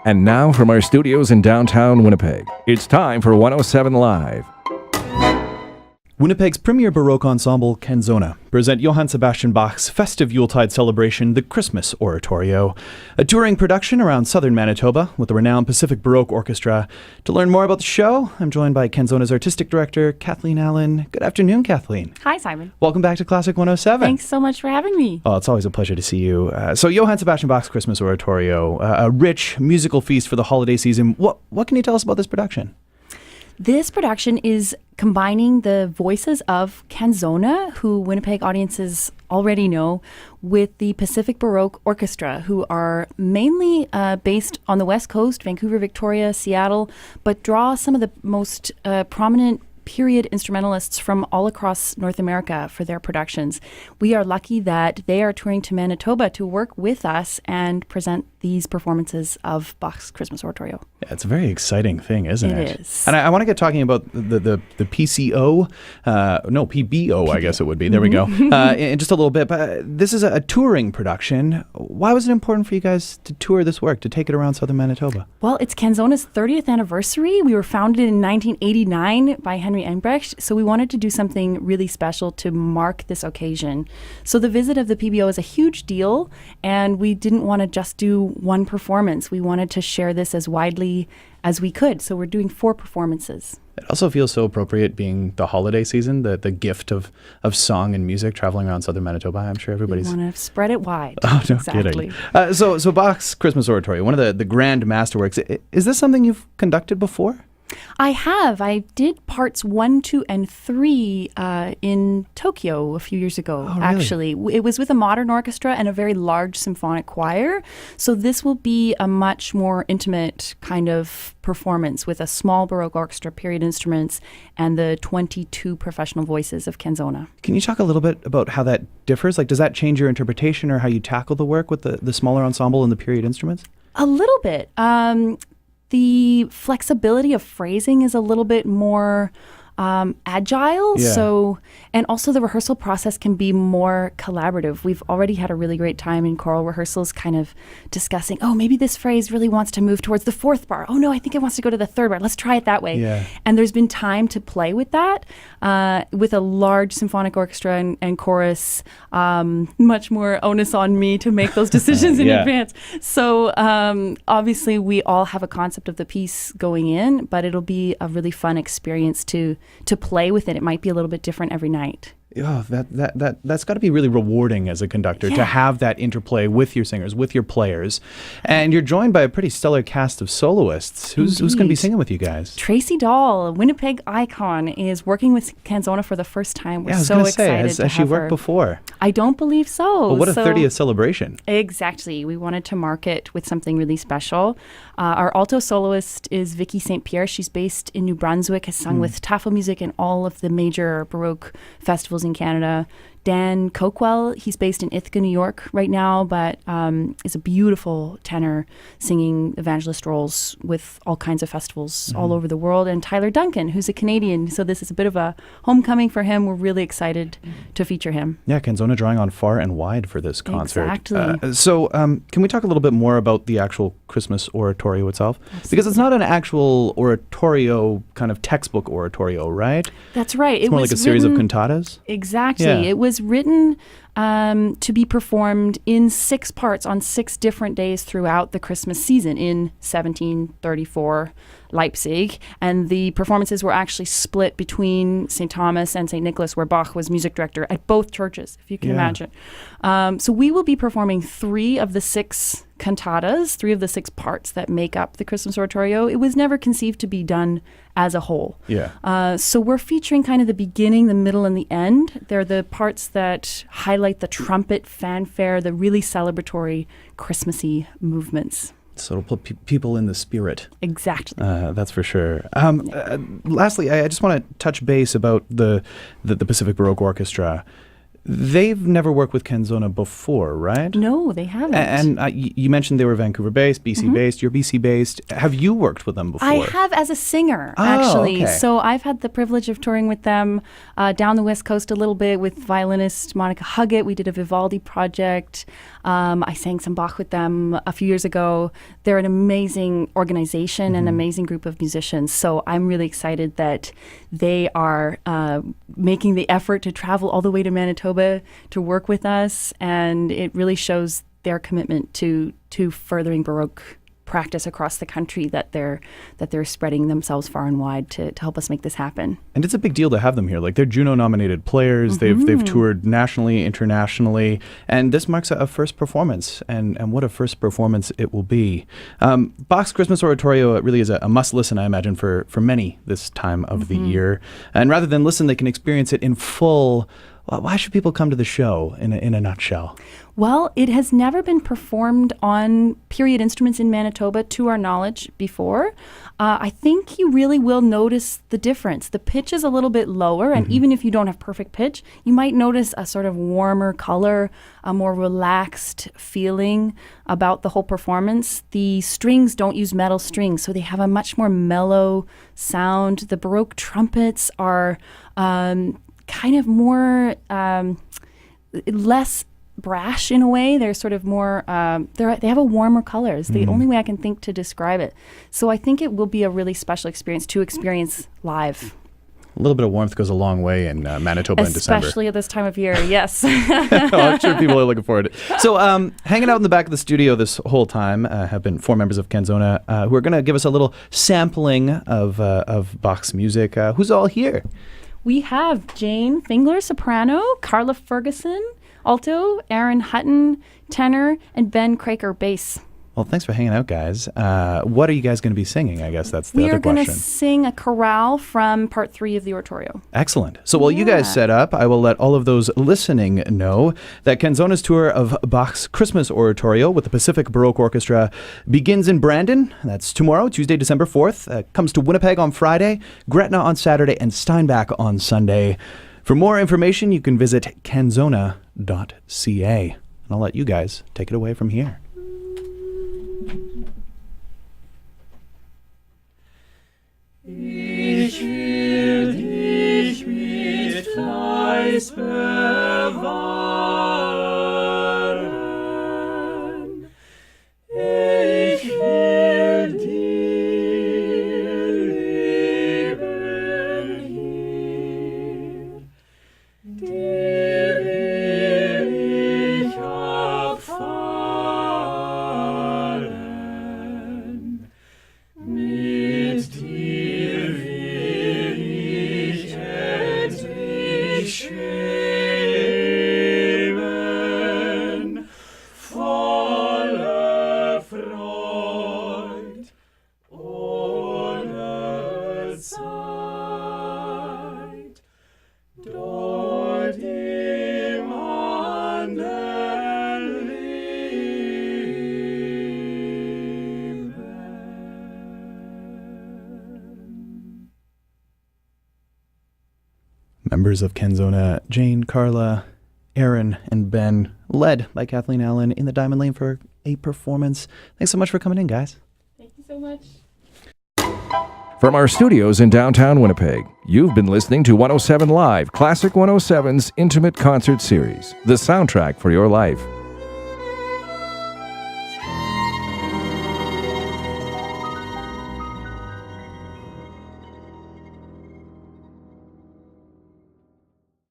And now from our studios in downtown Winnipeg, it's time for 107 Live. Winnipeg's premier Baroque ensemble, Canzona, present Johann Sebastian Bach's festive Yuletide celebration, the Christmas Oratorio, a touring production around southern Manitoba with the renowned Pacific Baroque Orchestra. To learn more about the show, I'm joined by Canzona's Artistic Director, Kathleen Allan. Good afternoon, Kathleen. Hi, Simon. Welcome back to Classic 107. Thanks so much for having me. Oh, it's always a pleasure to see you. So Johann Sebastian Bach's Christmas Oratorio, a rich musical feast for the holiday season. What can you tell us about this production? This production is combining the voices of Canzona, who Winnipeg audiences already know, with the Pacific Baroque Orchestra, who are mainly based on the West Coast, Vancouver, Victoria, Seattle, but draw some of the most prominent period instrumentalists from all across North America for their productions. We are lucky that they are touring to Manitoba to work with us and present these performances of Bach's Christmas Oratorio. Yeah, it's a very exciting thing, isn't it? It is. And I want to get talking about the PCO, PBO, I guess it would be. There we go. In just a little bit. But this is a touring production. Why was it important for you guys to tour this work, to take it around southern Manitoba? Well, it's Canzona's 30th anniversary. We were founded in 1989 by Henry Engbrecht, so we wanted to do something really special to mark this occasion. So the visit of the PBO is a huge deal, and we didn't want to just do one performance. We wanted to share this as widely as we could, so we're doing 4 performances. It also feels so appropriate being the holiday season, the gift of song and music traveling around southern Manitoba. I'm sure everybody's... We want to spread it wide. Oh, no exactly. Kidding. So Bach's Christmas Oratorio, one of the grand masterworks. Is this something you've conducted before? I have. I did parts 1, 2, and 3 in Tokyo a few years ago, really? Actually. It was with a modern orchestra and a very large symphonic choir. So this will be a much more intimate kind of performance with a small Baroque orchestra, period instruments, and the 22 professional voices of Canzona. Can you talk a little bit about how that differs? Like, does that change your interpretation or how you tackle the work with the smaller ensemble and the period instruments? A little bit. The flexibility of phrasing is a little bit more agile. Yeah. So, and also the rehearsal process can be more collaborative. We've already had a really great time in choral rehearsals kind of discussing, oh, maybe this phrase really wants to move towards the 4th bar. Oh no, I think it wants to go to the 3rd bar. Let's try it that way. Yeah. And there's been time to play with that with a large symphonic orchestra and chorus, much more onus on me to make those decisions in advance. So obviously we all have a concept of the piece going in, but it'll be a really fun experience to play with it. It might be a little bit different every night. Oh, that's got to be really rewarding as a conductor to have that interplay with your singers, with your players. And you're joined by a pretty stellar cast of soloists. Who's going to be singing with you guys? Tracy Dahl, a Winnipeg icon, is working with Canzona for the first time. We're so excited to have has she worked before? I don't believe so. Well, what a 30th celebration. Exactly. We wanted to mark it with something really special. Our alto soloist is Vicky St. Pierre. She's based in New Brunswick, has sung with Tafel Music and all of the major Baroque festivals in Canada. Dan Coquell, he's based in Ithaca, New York right now, but is a beautiful tenor singing evangelist roles with all kinds of festivals all over the world. And Tyler Duncan, who's a Canadian. So this is a bit of a homecoming for him. We're really excited to feature him. Yeah, Canzona drawing on far and wide for this concert. Exactly. So can we talk a little bit more about the actual Christmas oratorio itself? Absolutely. Because it's not an actual oratorio, kind of textbook oratorio, right? That's right. It's more like a series of cantatas? Exactly. Yeah. It was written to be performed in 6 parts on 6 different days throughout the Christmas season in 1734 Leipzig. And the performances were actually split between St. Thomas and St. Nicholas, where Bach was music director at both churches, if you can imagine. So we will be performing 3 of the 6 cantatas, 3 of the 6 parts that make up the Christmas Oratorio. It was never conceived to be done as a whole. So we're featuring kind of the beginning, the middle, and the end. They're the parts that highlight the trumpet fanfare, the really celebratory Christmassy movements. So it'll put people in the spirit. Exactly. That's for sure. Lastly, I just want to touch base about the Pacific Baroque Orchestra. They've never worked with Canzona before, right? No, they haven't. And you mentioned they were Vancouver-based, BC-based. You're BC-based. Have you worked with them before? I have as a singer, Oh, actually. okay. So I've had the privilege of touring with them down the West Coast a little bit with violinist Monica Huggett. We did a Vivaldi project. I sang some Bach with them a few years ago. They're an amazing organization, an amazing group of musicians. So I'm really excited that they are making the effort to travel all the way to Manitoba to work with us, and it really shows their commitment to furthering Baroque practice across the country, that they're spreading themselves far and wide to help us make this happen. And it's a big deal to have them here. Like, they're Juno-nominated players. They've toured nationally, internationally, and this marks a first performance. And what a first performance it will be. Bach's Christmas Oratorio really is a must-listen, I imagine, for many this time of the year. And rather than listen, they can experience it in full. Why should people come to the show in a nutshell? Well, it has never been performed on period instruments in Manitoba, to our knowledge, before. I think you really will notice the difference. The pitch is a little bit lower, and even if you don't have perfect pitch, you might notice a sort of warmer color, a more relaxed feeling about the whole performance. The strings don't use metal strings, so they have a much more mellow sound. The Baroque trumpets are kind of more less brash in a way. They're sort of more they have a warmer color. It's the only way I can think to describe it. So I think it will be a really special experience to experience live. A little bit of warmth goes a long way in Manitoba in December. Especially at this time of year, yes. I'm sure people are looking forward to it. So hanging out in the back of the studio this whole time have been 4 members of Canzona who are going to give us a little sampling of Bach's music. Who's all here? We have Jane Fingler, soprano, Carla Ferguson, alto, Aaron Hutton, tenor, and Ben Craker, bass. Well, thanks for hanging out, guys. What are you guys going to be singing? I guess that's the We other are going to question. sing a chorale from part 3 of the oratorio. Excellent. So while you guys set up, I will let all of those listening know that Canzona's tour of Bach's Christmas Oratorio with the Pacific Baroque Orchestra begins in Brandon. That's tomorrow, Tuesday, December 4th. Comes to Winnipeg on Friday, Gretna on Saturday, and Steinbach on Sunday. For more information, you can visit canzona.ca. And I'll let you guys take it away from here. Ich will dich mit Fleiß bewahren. Ich will dir leben hier. Dir will ich abfahren. Mit dir will ich endlich schweben, voller Freud ohne Zeit, dort im anderen Leben. Members of Canzona, Jane, Carla, Aaron, and Ben, led by Kathleen Allan in the Diamond Lane for a performance. Thanks so much for coming in, guys. Thank you so much. From our studios in downtown Winnipeg, you've been listening to 107 Live, Classic 107's intimate concert series, the soundtrack for your life.